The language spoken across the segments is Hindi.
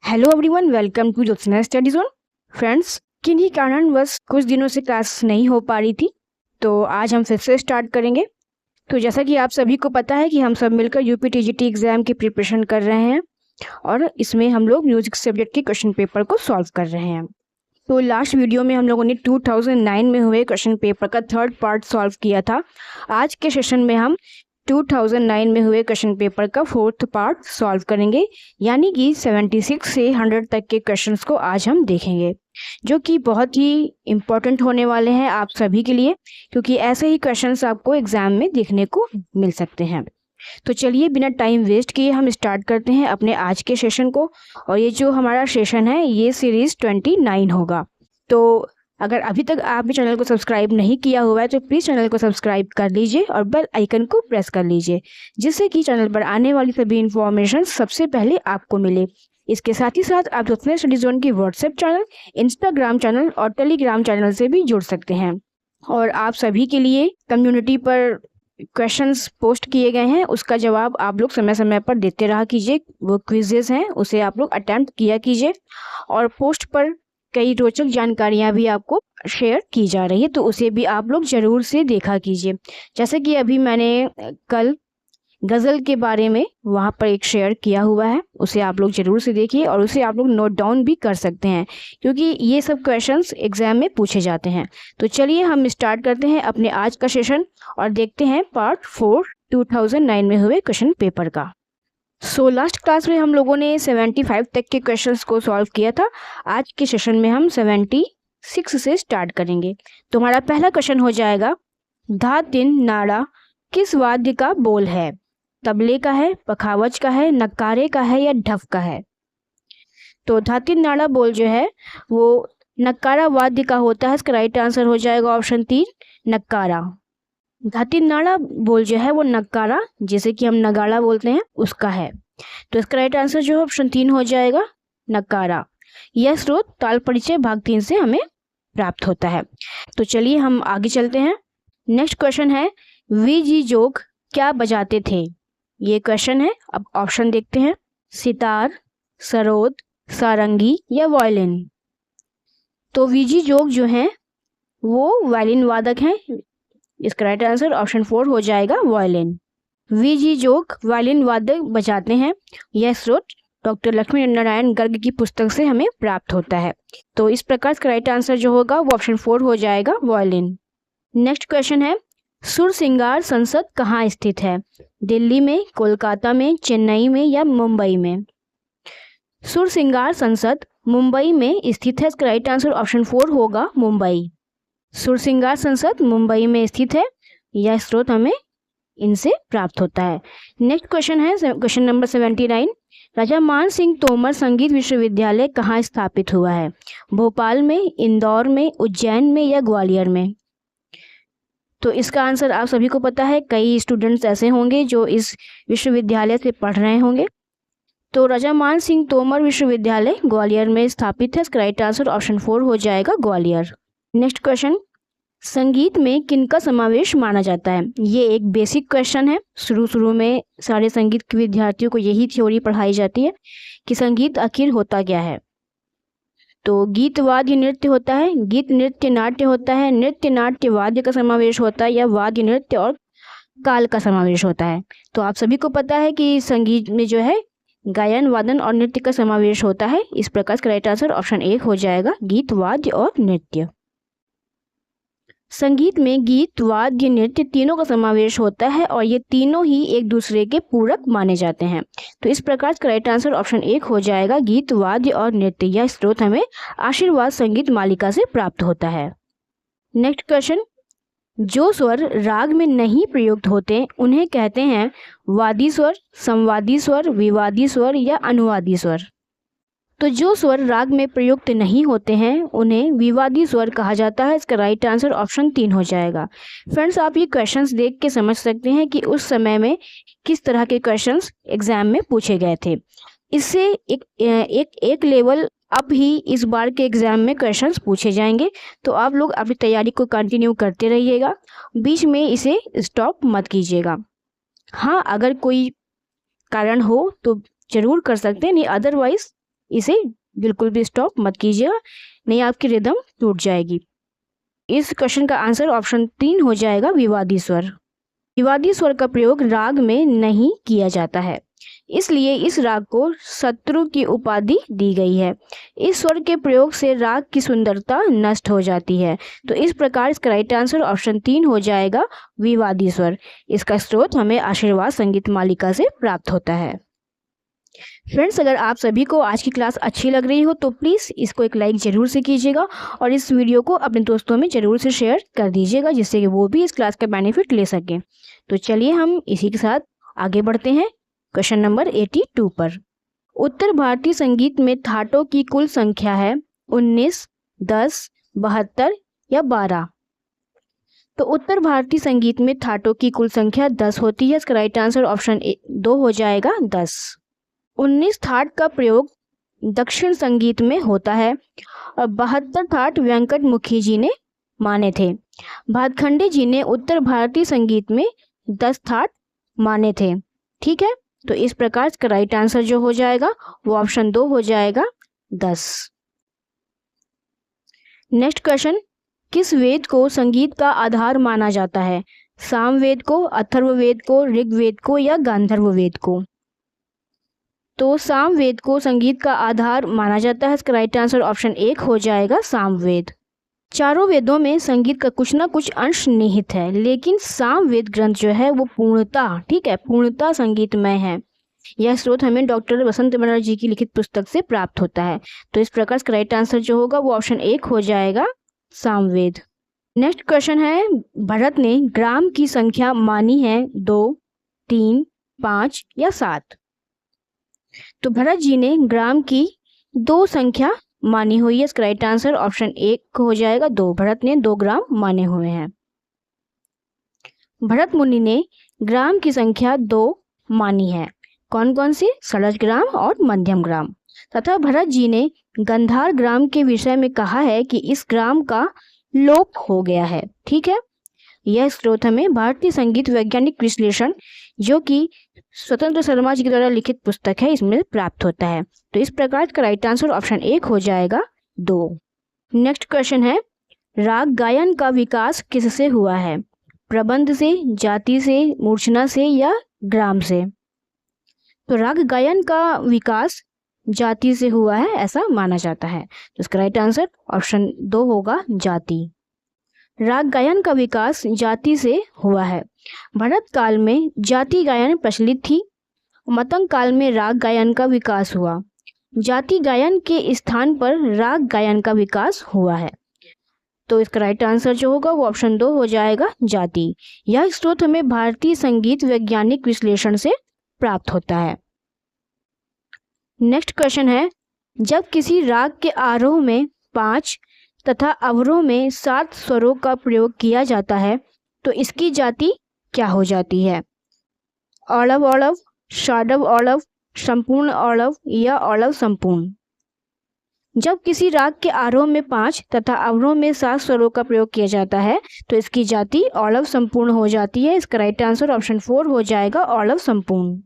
Hello everyone, welcome to Jyotsna study zone. Friends, किन्हीं कारणवश कुछ दिनों से क्लास नहीं हो पा रही थी, तो आज हम फिर से स्टार्ट करेंगे। तो जैसा कि आप सभी को पता है कि हम सब मिलकर यूपीटीजीटी एग्ज़ाम की प्रिपरेशन कर रहे हैं और इसमें हम लोग म्यूजिक सब्जेक्ट के क्वेश्चन पेपर को सॉल्व कर रहे हैं। तो लास्ट वीडियो में हम लोगों ने 2009 में हुए क्वेश्चन पेपर का थर्ड पार्ट सॉल्व किया था। आज के सेशन में हम 2009 में हुए क्वेश्चन पेपर का फोर्थ पार्ट सॉल्व करेंगे, यानी कि 76 से 100 तक के क्वेश्चंस को आज हम देखेंगे, जो कि बहुत ही इम्पोर्टेंट होने वाले हैं आप सभी के लिए, क्योंकि ऐसे ही क्वेश्चंस आपको एग्जाम में देखने को मिल सकते हैं। तो चलिए बिना टाइम वेस्ट किए हम स्टार्ट करते हैं अपने आज के सेशन को। और ये जो हमारा सेशन है ये सीरीज़ 29 होगा। तो अगर अभी तक आपने चैनल को सब्सक्राइब नहीं किया हुआ है तो प्लीज़ चैनल को सब्सक्राइब कर लीजिए और बेल आइकन को प्रेस कर लीजिए, जिससे कि चैनल पर आने वाली सभी इन्फॉर्मेशन सबसे पहले आपको मिले। इसके साथ ही साथ आप ज्योत्सना स्टडी जोन की व्हाट्सएप चैनल, इंस्टाग्राम चैनल और टेलीग्राम चैनल से भी जुड़ सकते हैं। और आप सभी के लिए कम्युनिटी पर क्वेश्चंस पोस्ट किए गए हैं, उसका जवाब आप लोग समय समय पर देते रहा कीजिए। वो क्विजेस हैं उसे आप लोग अटेम्प्ट किया कीजिए, और पोस्ट पर कई रोचक जानकारियां भी आपको शेयर की जा रही है, तो उसे भी आप लोग ज़रूर से देखा कीजिए। जैसे कि अभी मैंने कल गज़ल के बारे में वहाँ पर एक शेयर किया हुआ है, उसे आप लोग ज़रूर से देखिए और उसे आप लोग नोट डाउन भी कर सकते हैं, क्योंकि ये सब क्वेश्चंस एग्ज़ाम में पूछे जाते हैं। तो चलिए हम स्टार्ट करते हैं अपने आज का सेशन और देखते हैं पार्ट 4 2009 में हुए क्वेश्चन पेपर का। लास्ट क्लास में हम लोगों ने 75 तक के क्वेश्चंस को सॉल्व किया था। आज के सेशन में हम 76 से स्टार्ट करेंगे। तो हमारा पहला क्वेश्चन हो जाएगा, धा तीन नाड़ा किस वाद्य का बोल है? तबले का है, पखावज का है, नक्कारे का है या ढफ का है? तो धा तीन नाड़ा बोल जो है वो नक्कारा वाद्य का होता है। इसका राइट आंसर हो जाएगा ऑप्शन 3, नक्कारा। धा तीन नाड़ा बोल जो है वो नक्कारा, जैसे कि हम नगाड़ा बोलते हैं, उसका है। तो इसका राइट आंसर जो है ऑप्शन 3 हो जाएगा, नक्कारा। यह स्रोत ताल परिचय भाग 3 से हमें प्राप्त होता है। तो चलिए हम आगे चलते हैं। नेक्स्ट क्वेश्चन है, वी.जी. जोग क्या बजाते थे? ये क्वेश्चन है। अब ऑप्शन देखते हैं, सितार, सरोद, सारंगी या वायलिन। तो वी.जी. जोग जो हैं वो वायलिन वादक हैं। इसका राइट आंसर ऑप्शन 4 हो जाएगा, वायलिन। वी.जी. जोग वायलिन वादक बजाते हैं। यह स्रोत डॉक्टर लक्ष्मी नारायण गर्ग की पुस्तक से हमें प्राप्त होता है। तो इस प्रकार का राइट आंसर जो होगा वो ऑप्शन 4 हो जाएगा, वायलिन। नेक्स्ट क्वेश्चन है, सुरसिंगार संसद कहाँ स्थित है? दिल्ली में, कोलकाता में, चेन्नई में या मुंबई में? सुरसिंगार संसद मुंबई में स्थित है। इसका राइट आंसर ऑप्शन 4 होगा, मुंबई। सुरसिंगार संसद मुंबई में स्थित है। यह स्रोत हमें इनसे प्राप्त होता है। नेक्स्ट क्वेश्चन है क्वेश्चन नंबर 79, राजा मान सिंह तोमर संगीत विश्वविद्यालय कहाँ स्थापित हुआ है? भोपाल में, इंदौर में, उज्जैन में या ग्वालियर में? तो इसका आंसर आप सभी को पता है। कई स्टूडेंट्स ऐसे होंगे जो इस विश्वविद्यालय से पढ़ रहे होंगे। तो राजा मान सिंह तोमर विश्वविद्यालय ग्वालियर में स्थापित है। इसका राइट आंसर ऑप्शन 4 हो जाएगा, ग्वालियर। नेक्स्ट क्वेश्चन, संगीत में किनका समावेश माना जाता है? ये एक बेसिक क्वेश्चन है। शुरू में सारे संगीत के विद्यार्थियों को यही थ्योरी पढ़ाई जाती है कि संगीत आखिर होता क्या है। तो गीत वाद्य नृत्य होता है, गीत नृत्य नाट्य होता है, नृत्य नाट्य वाद्य का समावेश होता है, या वाद्य नृत्य और काल का समावेश होता है। तो आप सभी को पता है कि संगीत में जो है गायन, वादन और नृत्य का समावेश होता है। इस प्रकार का राइट आंसर ऑप्शन 1 हो जाएगा, गीत, वाद्य और नृत्य। संगीत में गीत, वाद्य, नृत्य तीनों का समावेश होता है और ये तीनों ही एक दूसरे के पूरक माने जाते हैं। तो इस प्रकार का राइट आंसर ऑप्शन 1 हो जाएगा, गीत, वाद्य और नृत्य। यह स्रोत हमें आशीर्वाद संगीत मालिका से प्राप्त होता है। नेक्स्ट क्वेश्चन, जो स्वर राग में नहीं प्रयुक्त होते उन्हें कहते हैं वादी स्वर, संवादी स्वर, विवादी स्वर या अनुवादी स्वर। तो जो स्वर राग में प्रयुक्त नहीं होते हैं उन्हें विवादी स्वर कहा जाता है। इसका राइट आंसर ऑप्शन 3 हो जाएगा। फ्रेंड्स, आप ये क्वेश्चंस देख के समझ सकते हैं कि उस समय में किस तरह के क्वेश्चंस एग्जाम में पूछे गए थे। इससे एक लेवल अप ही इस बार के एग्जाम में क्वेश्चंस पूछे जाएंगे। तो आप लोग अपनी तैयारी को कंटिन्यू करते रहिएगा, बीच में इसे स्टॉप मत कीजिएगा। हाँ, अगर कोई कारण हो तो जरूर कर सकते हैं, नहीं अदरवाइज इसे बिल्कुल भी स्टॉप मत कीजिएगा, नहीं आपकी रिदम टूट जाएगी। इस क्वेश्चन का आंसर ऑप्शन 3 हो जाएगा, विवादी स्वर। विवादी स्वर का प्रयोग राग में नहीं किया जाता है, इसलिए इस राग को शत्रु की उपाधि दी गई है। इस स्वर के प्रयोग से राग की सुंदरता नष्ट हो जाती है। तो इस प्रकार इसका राइट आंसर ऑप्शन 3 हो जाएगा, विवादी स्वर। इसका स्रोत हमें आशीर्वाद संगीत मालिका से प्राप्त होता है। फ्रेंड्स, अगर आप सभी को आज की क्लास अच्छी लग रही हो तो प्लीज़ इसको एक लाइक ज़रूर से कीजिएगा और इस वीडियो को अपने दोस्तों में ज़रूर से शेयर कर दीजिएगा, जिससे कि वो भी इस क्लास का बेनिफिट ले सकें। तो चलिए हम इसी के साथ आगे बढ़ते हैं क्वेश्चन नंबर 82 पर। उत्तर भारतीय संगीत में थाटों की कुल संख्या है 19, 10, 72 या 12। तो उत्तर भारतीय संगीत में थाटों की कुल संख्या 10 होती है। इसका राइट आंसर ऑप्शन 2 हो जाएगा, 10। 19 थाट का प्रयोग दक्षिण संगीत में होता है और 72 थाट वेंकट मुखी जी ने माने थे। भातखंडे जी ने उत्तर भारतीय संगीत में 10 थाट माने थे। ठीक है, तो इस प्रकार इसका राइट आंसर जो हो जाएगा वो ऑप्शन 2 हो जाएगा, 10। नेक्स्ट क्वेश्चन, किस वेद को संगीत का आधार माना जाता है? सामवेद को, अथर्ववेद को, ऋग्वेद को या गांधर्व वेद को? तो सामवेद को संगीत का आधार माना जाता है। इसका राइट आंसर ऑप्शन 1 हो जाएगा, सामवेद। चारों वेदों में संगीत का कुछ ना कुछ अंश निहित है, लेकिन सामवेद ग्रंथ जो है वो पूर्णतः, ठीक है, पूर्णतः संगीतमय है। यह स्रोत हमें डॉक्टर वसंत बनर्जी की लिखित पुस्तक से प्राप्त होता है। तो इस प्रकार इसका राइट आंसर जो होगा वो ऑप्शन 1 हो जाएगा, सामवेद। नेक्स्ट क्वेश्चन है, भरत ने ग्राम की संख्या मानी है 2, 3, 5 या 7। तो भरत जी ने ग्राम की 2 संख्या मानी हुई है। इसका राइट आंसर ऑप्शन 1 हो जाएगा, 2। भरत ने 2 ग्राम माने हुए हैं। भरत मुनि ने ग्राम की संख्या 2 मानी है। कौन कौन सी? षडज ग्राम और मध्यम ग्राम। तथा भरत जी ने गंधार ग्राम के विषय में कहा है कि इस ग्राम का लोप हो गया है। ठीक है, यह स्रोत हमें भारतीय संगीत वैज्ञानिक विश्लेषण, जो कि स्वतंत्र शर्मा जी के द्वारा लिखित पुस्तक है, इसमें प्राप्त होता है। तो इस प्रकार का राइट आंसर ऑप्शन 1 हो जाएगा, 2। नेक्स्ट क्वेश्चन है, राग गायन का विकास किससे हुआ है? प्रबंध से, जाति से, मूर्छना से या ग्राम से? तो राग गायन का विकास जाति से हुआ है, ऐसा माना जाता है। तो इसका राइट आंसर ऑप्शन 2 होगा, जाति। राग गायन का विकास जाति से हुआ है। भरत काल में जाति गायन प्रचलित थी। मतंग काल में राग गायन का विकास हुआ। जाति गायन के स्थान पर राग गायन का विकास हुआ है। तो इसका राइट आंसर जो होगा वो ऑप्शन 2 हो जाएगा, जाति। यह स्रोत हमें भारतीय संगीत वैज्ञानिक विश्लेषण से प्राप्त होता है। नेक्स्ट क्वेश्चन है, जब किसी राग के आरोह में 5 तथा अवरोह में 7 स्वरों का प्रयोग किया जाता है तो इसकी जाति क्या हो जाती है? औलव औलव, षाडव औलव, संपूर्ण औलव या औलव संपूर्ण? जब किसी राग के आरोह में 5 तथा अवरोह में 7 स्वरों का प्रयोग किया जाता है तो इसकी जाति औलव संपूर्ण हो जाती है। इसका राइट आंसर ऑप्शन 4 हो जाएगा, औलव संपूर्ण।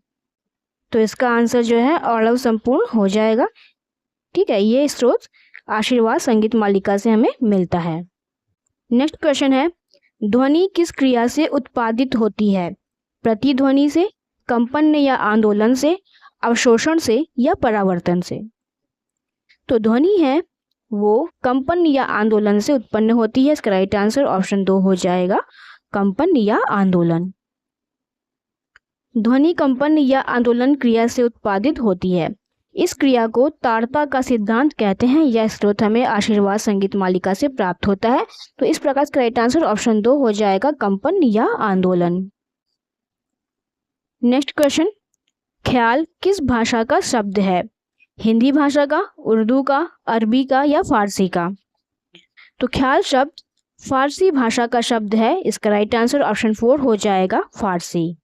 तो इसका आंसर जो है औलव संपूर्ण हो जाएगा। ठीक है, ये स्रोत आशीर्वाद संगीत मालिका से हमें मिलता है। नेक्स्ट क्वेश्चन है, ध्वनि किस क्रिया से उत्पादित होती है? प्रतिध्वनि से, कंपन या आंदोलन से, अवशोषण से या परावर्तन से? तो ध्वनि है वो कंपन या आंदोलन से उत्पन्न होती है। इसका राइट आंसर ऑप्शन 2 हो जाएगा, कंपन या आंदोलन। ध्वनि कंपन या आंदोलन क्रिया से उत्पादित होती है। इस क्रिया को ताड़ता का सिद्धांत कहते हैं। यह स्रोत हमें आशीर्वाद संगीत मालिका से प्राप्त होता है। तो इस प्रकार का राइट आंसर ऑप्शन 2 हो जाएगा, कंपन या आंदोलन। नेक्स्ट क्वेश्चन, ख्याल किस भाषा का शब्द है? हिंदी भाषा का, उर्दू का, अरबी का या फारसी का? तो ख्याल शब्द फारसी भाषा का शब्द है। इसका राइट आंसर ऑप्शन 4 हो जाएगा, फारसी।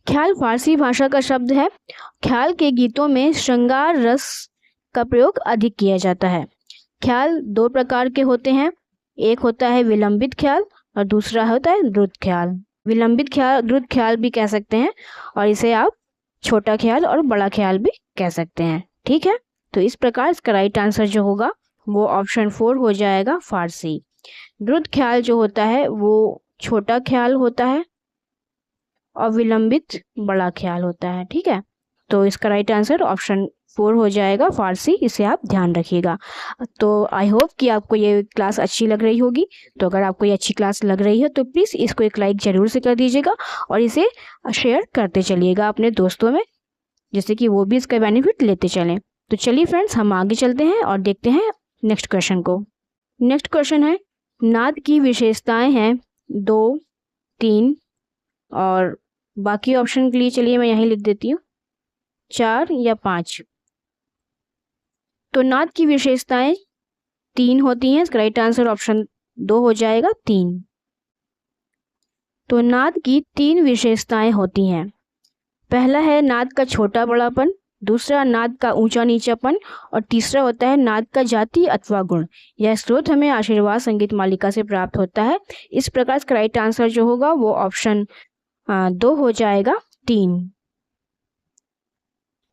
ख्याल फारसी भाषा का शब्द है। ख्याल के गीतों में श्रृंगार रस का प्रयोग अधिक किया जाता है। ख्याल 2 प्रकार के होते हैं, एक होता है विलंबित ख्याल और दूसरा होता है द्रुत ख्याल। विलंबित ख्याल द्रुत ख्याल भी कह सकते हैं और इसे आप छोटा ख्याल और बड़ा ख्याल भी कह सकते हैं। ठीक है, तो इस प्रकार इसका राइट आंसर जो होगा वो ऑप्शन 4 हो जाएगा, फारसी। द्रुत ख्याल जो होता है वो छोटा ख्याल होता है और विलंबित बड़ा ख्याल होता है, ठीक है। तो इसका राइट आंसर ऑप्शन 4 हो जाएगा, फारसी। इसे आप ध्यान रखिएगा। तो आई होप कि आपको ये क्लास अच्छी लग रही होगी। तो अगर आपको ये अच्छी क्लास लग रही है तो प्लीज़ इसको एक लाइक ज़रूर से कर दीजिएगा और इसे शेयर करते चलिएगा अपने दोस्तों में, जिससे कि वो भी इसका बेनिफिट लेते चलें। तो चलिए फ्रेंड्स, हम आगे चलते हैं और देखते हैं नेक्स्ट क्वेश्चन को। नेक्स्ट क्वेश्चन है, नाद की विशेषताएं हैं 2, 3 और बाकी ऑप्शन के लिए चलिए मैं यहीं लिख देती हूँ 4 या 5। तो नाद की विशेषताएं 3 होती हैं। इसका राइट आंसर ऑप्शन 2 हो जाएगा, 3। तो नाद की 3 विशेषताएं होती हैं। पहला है नाद का छोटा बड़ापन, दूसरा नाद का ऊंचा नीचापन और तीसरा होता है नाद का जाति अथवा गुण। यह स्रोत हमें आशीर्वाद संगीत मालिका से प्राप्त होता है। इस प्रकार इसका राइट आंसर जो होगा वो ऑप्शन 2 हो जाएगा, 3।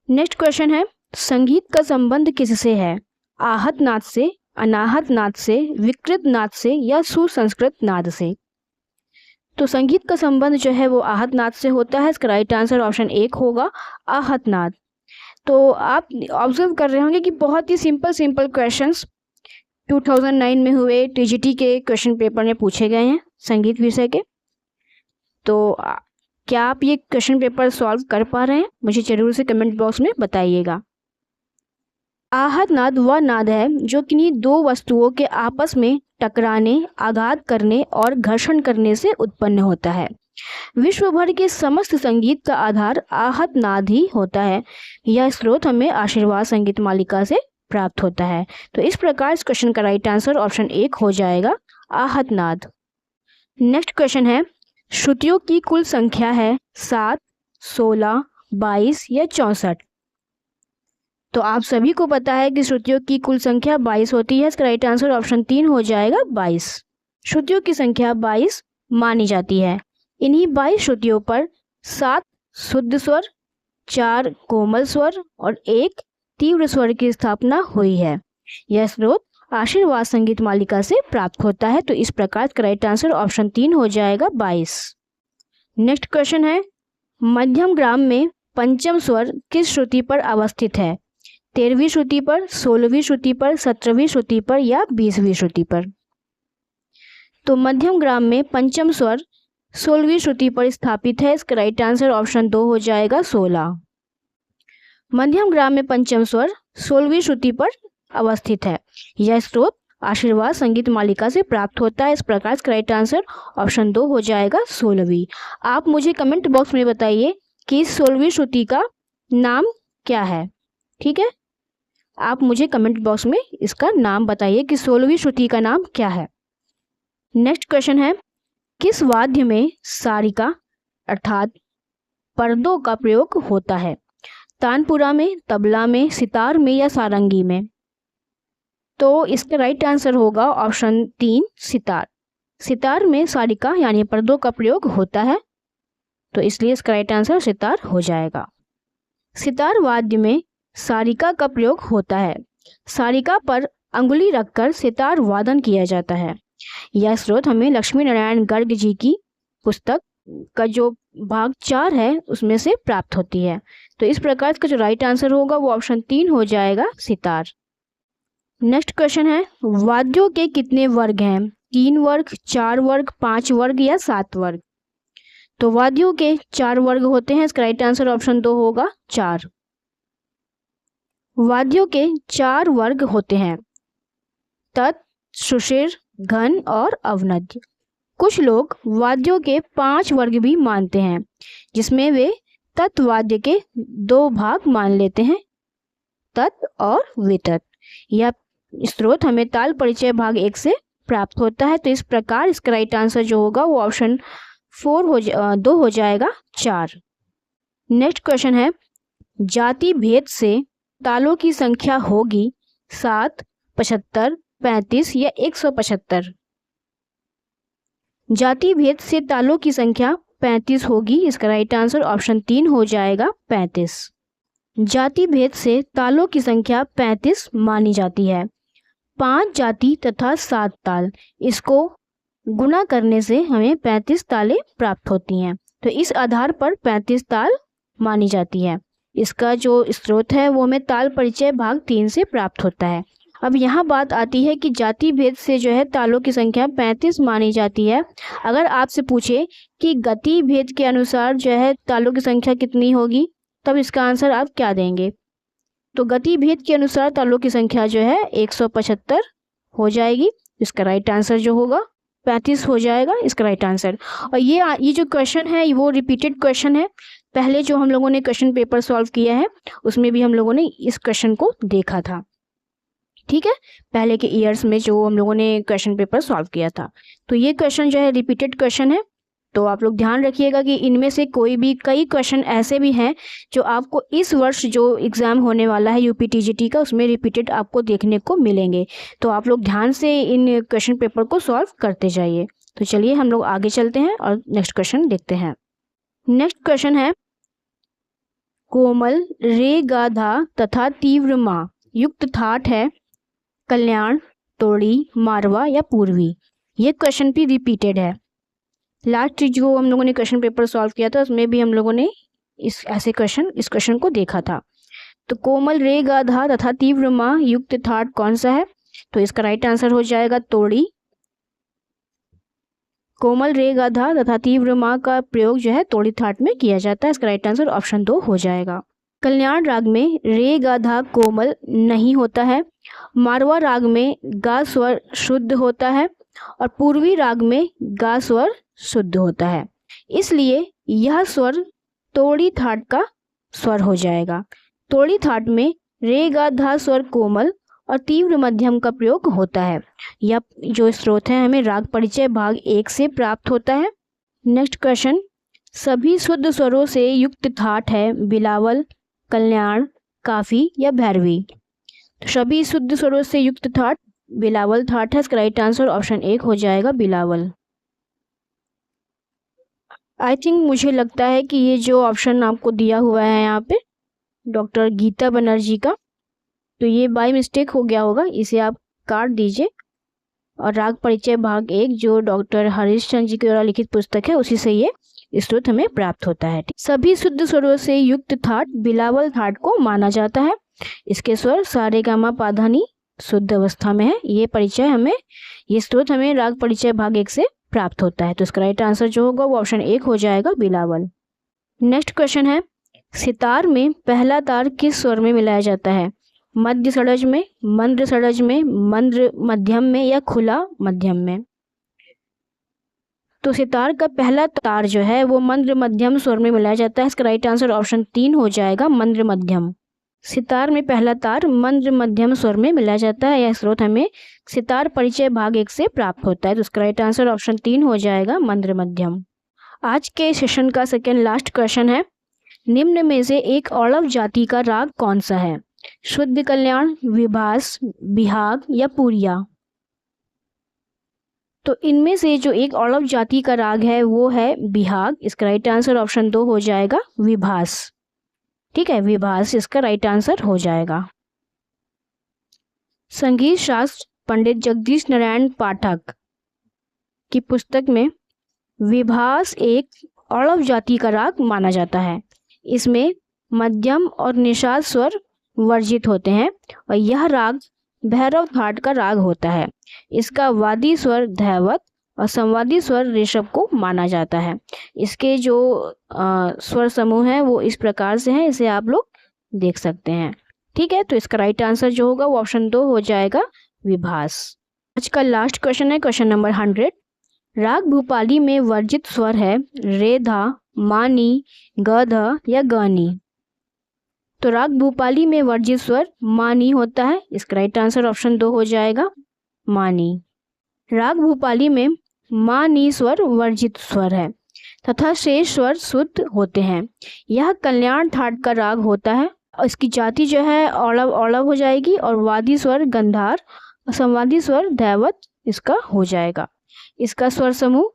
नेक्स्ट क्वेश्चन है, संगीत का संबंध किससे है? आहत नाद से, अनाहत नाद से, विकृत नाद से या सुसंस्कृत नाद से? तो संगीत का संबंध जो है वो आहत नाद से होता है। इसका राइट आंसर ऑप्शन 1 होगा, आहत नाद। तो आप ऑब्जर्व कर रहे होंगे कि बहुत ही सिंपल क्वेश्चंस 2009 में हुए टीजीटी के क्वेश्चन पेपर में पूछे गए हैं संगीत विषय के। तो क्या आप ये क्वेश्चन पेपर सॉल्व कर पा रहे हैं? मुझे जरूर से कमेंट बॉक्स में बताइएगा। आहत नाद वह नाद है जो किन्हीं 2 वस्तुओं के आपस में टकराने, आघात करने और घर्षण करने से उत्पन्न होता है। विश्व भर के समस्त संगीत का आधार आहत नाद ही होता है। यह स्रोत हमें आशीर्वाद संगीत मालिका से प्राप्त होता है। तो इस प्रकार इस क्वेश्चन का राइट आंसर ऑप्शन 1 हो जाएगा, आहत नाद। नेक्स्ट क्वेश्चन है, श्रुतियों की कुल संख्या है 7, 16, 22 या 64? तो आप सभी को पता है कि श्रुतियों की कुल संख्या 22 होती है। इसका राइट आंसर ऑप्शन 3 हो जाएगा, 22। श्रुतियों की संख्या 22 मानी जाती है। इन्हीं 22 श्रुतियों पर 7 शुद्ध स्वर, 4 कोमल स्वर और 1 तीव्र स्वर की स्थापना हुई है। यह स्रोत आशीर्वाद संगीत मालिका से प्राप्त होता है। तो इस प्रकार का राइट आंसर ऑप्शन 3 हो जाएगा, 22। नेक्स्ट क्वेश्चन है, मध्यम ग्राम में पंचम स्वर किस श्रुति पर अवस्थित है? 13वीं श्रुति पर, 16वीं श्रुति पर, 17वीं श्रुति पर या 20वीं श्रुति पर? तो मध्यम ग्राम में पंचम स्वर 16वीं श्रुति पर स्थापित है। इसका राइट आंसर ऑप्शन 2 हो जाएगा, 16। मध्यम ग्राम में पंचम स्वर 16वीं श्रुति पर अवस्थित है। यह स्रोत आशीर्वाद संगीत मालिका से प्राप्त होता है। इस प्रकार इसका राइट आंसर ऑप्शन 2 हो जाएगा, 16वीं। आप मुझे कमेंट बॉक्स में बताइए कि 16वीं श्रुति का नाम क्या है, ठीक है। आप मुझे कमेंट बॉक्स में इसका नाम बताइए कि 16वीं श्रुति का नाम क्या है। नेक्स्ट क्वेश्चन है, किस वाद्य में सारिका अर्थात पर्दों का प्रयोग होता है? तानपुरा में, तबला में, सितार में या सारंगी में? तो इसका राइट आंसर होगा ऑप्शन 3, सितार। सितार में सारिका यानी पर्दों का प्रयोग होता है, तो इसलिए इसका राइट आंसर सितार हो जाएगा। सितार वाद्य में सारिका का प्रयोग होता है। सारिका पर अंगुली रखकर सितार वादन किया जाता है। यह स्रोत हमें लक्ष्मी नारायण गर्ग जी की पुस्तक का जो भाग 4 है उसमें से प्राप्त होती है। तो इस प्रकार इसका जो राइट आंसर होगा वो ऑप्शन 3 हो जाएगा, सितार। नेक्स्ट क्वेश्चन है, वाद्यों के कितने वर्ग हैं? 3 वर्ग, 4 वर्ग, 5 वर्ग या 7 वर्ग? तो वाद्यों के 4 वर्ग होते हैं। इसका राइट आंसर ऑप्शन 2 होगा, 4। वाद्यों के 4 वर्ग होते हैं, तत्, सुषिर, घन और अवनद्य। कुछ लोग वाद्यों के 5 वर्ग भी मानते हैं, जिसमें वे तत्वाद्य के 2 भाग मान लेते हैं, तत् और वितत्। यह स्रोत हमें ताल परिचय भाग 1 से प्राप्त होता है। तो इस प्रकार इसका राइट आंसर जो होगा वो ऑप्शन 2 हो जाएगा, 4। नेक्स्ट क्वेश्चन है, जाति भेद से तालों की संख्या होगी 7, 75, 35 या 175? जाति भेद से तालों की संख्या 35 होगी। इसका राइट आंसर ऑप्शन 3 हो जाएगा, 35। जाति भेद से तालों की संख्या 35 मानी जाती है। 5 जाति तथा 7 ताल, इसको गुना करने से हमें 35 तालें प्राप्त होती हैं। तो इस आधार पर 35 ताल मानी जाती है। इसका जो स्रोत है वो हमें ताल परिचय भाग 3 से प्राप्त होता है। अब यहाँ बात आती है कि जाति भेद से जो है तालों की संख्या 35 मानी जाती है। अगर आपसे पूछे कि गति भेद के अनुसार जो है तालों की संख्या कितनी होगी, तब इसका आंसर आप क्या देंगे? तो गति भेद के अनुसार तालों की संख्या जो है 175 हो जाएगी। इसका राइट आंसर जो होगा 35 हो जाएगा, इसका राइट आंसर। और ये जो क्वेश्चन है वो रिपीटेड क्वेश्चन है। पहले जो हम लोगों ने क्वेश्चन पेपर सॉल्व किया है उसमें भी हम लोगों ने इस क्वेश्चन को देखा था। ठीक है, पहले के ईयर्स में जो हम लोगों ने क्वेश्चन पेपर सॉल्व किया था। तो ये क्वेश्चन जो है रिपीटेड क्वेश्चन है। तो आप लोग ध्यान रखिएगा कि इनमें से कई क्वेश्चन ऐसे भी हैं जो आपको इस वर्ष जो एग्ज़ाम होने वाला है यूपीटीजीटी का, उसमें रिपीटेड आपको देखने को मिलेंगे। तो आप लोग ध्यान से इन क्वेश्चन पेपर को सॉल्व करते जाइए। तो चलिए हम लोग आगे चलते हैं और नेक्स्ट क्वेश्चन देखते हैं। नेक्स्ट क्वेश्चन है, कोमल रे गाधा तथा तीव्र माँ युक्त ठाठ है कल्याण, तोड़ी, मारवा या पूर्वी। ये क्वेश्चन भी रिपीटेड है। लास्ट जो हम लोगों ने क्वेश्चन पेपर सॉल्व किया था उसमें भी हम लोगों ने इस क्वेश्चन को देखा था। तो कोमल रे गाधा तथा तीव्र माँ युक्त ठाठ कौन सा है? तो इसका राइट आंसर हो जाएगा तोड़ी। कोमल रे गाधा तथा तीव्र माँ का प्रयोग जो है तोड़ी ठाठ में किया जाता है। इसका राइट आंसर ऑप्शन 2 हो जाएगा। कल्याण राग में रे गाधा कोमल नहीं होता है। मारवा राग में गा स्वर शुद्ध होता है और पूर्वी राग में गा स्वर शुद्ध होता है। इसलिए यह स्वर तोड़ी ठाठ का स्वर हो जाएगा। तोड़ी ठाठ में रे गाधा स्वर कोमल और तीव्र मध्यम का प्रयोग होता है। यह जो स्रोत है हमें राग परिचय भाग 1 से प्राप्त होता है। नेक्स्ट क्वेश्चन, सभी शुद्ध स्वरों से युक्त ठाठ है बिलावल, कल्याण, काफी या भैरवी। सभी शुद्ध स्वरों से युक्त ठाठ बिलावल ठाठ है। इसका राइट आंसर ऑप्शन 1 हो जाएगा बिलावल। आई थिंक मुझे लगता है कि ये जो ऑप्शन आपको दिया हुआ है यहाँ पे डॉक्टर गीता बनर्जी का, तो ये बाय मिस्टेक हो गया होगा, इसे आप काट दीजिए। और राग परिचय भाग 1 जो डॉक्टर हरीश चंद्र जी के द्वारा लिखित पुस्तक है उसी से ये स्रोत हमें प्राप्त होता है। सभी शुद्ध स्वरों से युक्त ठाठ बिलावल ठाठ को माना जाता है। इसके स्वर सारेगामा पाधानी शुद्ध अवस्था में है। ये स्रोत हमें राग परिचय भाग 1 से प्राप्त होता है। तो इसका राइट आंसर जो होगा वो ऑप्शन 1 हो जाएगा बिलावल। नेक्स्ट क्वेश्चन है, सितार में पहला तार किस स्वर में मिलाया जाता है? मध्य षडज में, मंद्र षडज में, मंद्र मध्यम में या खुला मध्यम में। तो सितार का पहला तार जो है वो मंद्र मध्यम स्वर में मिलाया जाता है। इसका राइट आंसर ऑप्शन 3 हो जाएगा मंद्र मध्यम। सितार में पहला तार मंद्र मध्यम स्वर में मिलाया जाता है। यह स्रोत हमें सितार परिचय भाग 1 से प्राप्त होता है। तो उसका राइट आंसर ऑप्शन 3 हो जाएगा मंद्र मध्यम। आज के सेशन का सेकेंड लास्ट क्वेश्चन है, निम्न में से एक औड़व जाति का राग कौन सा है? शुद्ध कल्याण, विभास, बिहाग या पूरिया। तो इनमें से जो एक औड़व जाति का राग है वो है बिहाग। इसका राइट आंसर ऑप्शन 2 हो जाएगा विभास। ठीक है, विभास इसका राइट आंसर हो जाएगा। संगीत शास्त्र पंडित जगदीश नारायण पाठक की पुस्तक में विभास एक औड़व जाति का राग माना जाता है। इसमें मध्यम और निषाद स्वर वर्जित होते हैं और यह राग भैरव ठाठ का राग होता है। इसका वादी स्वर धैवत और संवादी स्वर ऋषभ को माना जाता है। इसके जो स्वर समूह हैं वो इस प्रकार से हैं, इसे आप लोग देख सकते हैं। ठीक है, तो इसका राइट आंसर जो होगा वो ऑप्शन 2 हो जाएगा विभास। आज का लास्ट क्वेश्चन है क्वेश्चन नंबर 100। राग भूपाली में वर्जित स्वर है रेधा, मानी, गधा या गानी। तो राग भूपाली में वर्जित स्वर मानी होता है। इसका राइट आंसर ऑप्शन 2 हो जाएगा मानी। राग भूपाली में मानी स्वर वर्जित स्वर है तथा शेष स्वर शुद्ध होते हैं। यह कल्याण ठाठ का राग होता है। इसकी जाति जो है औड़व हो जाएगी और वादी स्वर गंधार और संवादी स्वर धैवत इसका हो जाएगा। इसका स्वर समूह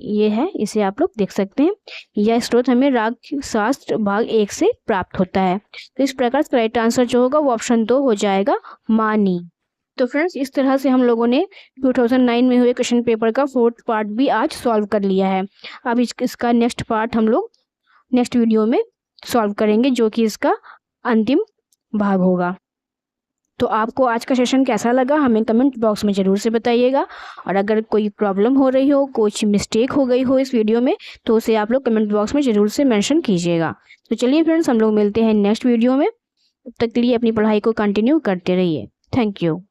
ये है, इसे आप लोग देख सकते हैं। यह स्रोत हमें राग शास्त्र भाग 1 से प्राप्त होता है। तो इस प्रकार से राइट आंसर जो होगा वो ऑप्शन 2 हो जाएगा, मानी। तो फ्रेंड्स, इस तरह से हम लोगों ने 2009 में हुए क्वेश्चन पेपर का 4th पार्ट भी आज सॉल्व कर लिया है। अब इसका नेक्स्ट पार्ट हम लोग नेक्स्ट वीडियो में सॉल्व करेंगे, जो कि इसका अंतिम भाग होगा। तो आपको आज का सेशन कैसा लगा हमें कमेंट बॉक्स में ज़रूर से बताइएगा। और अगर कोई प्रॉब्लम हो रही हो, कुछ मिस्टेक हो गई हो इस वीडियो में, तो उसे आप लोग कमेंट बॉक्स में ज़रूर से मेंशन कीजिएगा। तो चलिए फ्रेंड्स, हम लोग मिलते हैं नेक्स्ट वीडियो में। तब तक के लिए अपनी पढ़ाई को कंटिन्यू करते रहिए। Thank you.